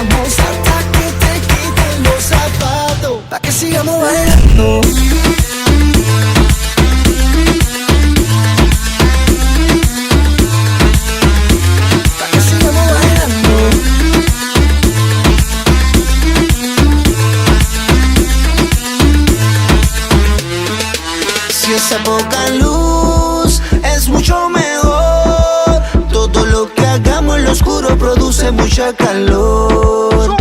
damos hasta que te quiten los zapatos, pa' que sigamos bailando. Pa' que sigamos bailando. Si esa poca luz es mucho mejor, todo lo que hagamos en lo oscuro produce mucha calor.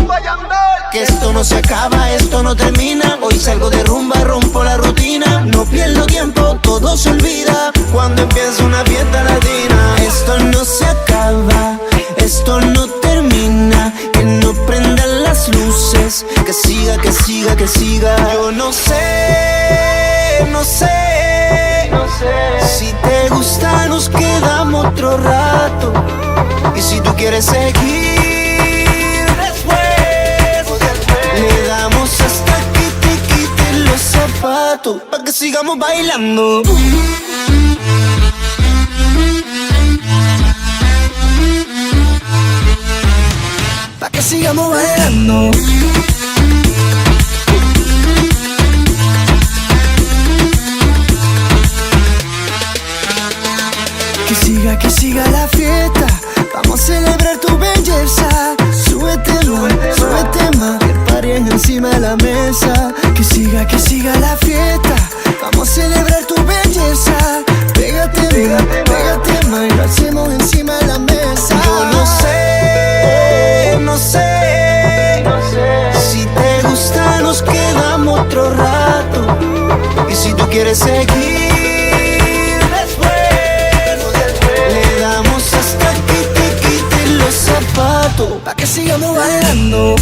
Que esto no se acaba, esto no termina. Hoy salgo de rumba, rompo la rutina. No pierdo tiempo, todo se olvida cuando empieza una fiesta latina. Esto no se acaba, esto no termina. Que no prendan las luces, que siga, que siga, que siga. Yo no sé, no sé, no sé. Si te gusta nos quedamos otro rato. Y si tú quieres seguir, le damos hasta que te quiten los zapatos, pa' que sigamos bailando. Pa' que sigamos bailando. Que siga la fiesta. Vamos a celebrar tu belleza. Súbete más, que paren encima de la mesa. Que siga la fiesta. Vamos a celebrar tu belleza. Pégate más y lo hacemos encima de la mesa. Yo no sé, no sé, no sé. Si te gusta nos quedamos otro rato. Y si tú quieres seguir, pa' que sigamos bailando.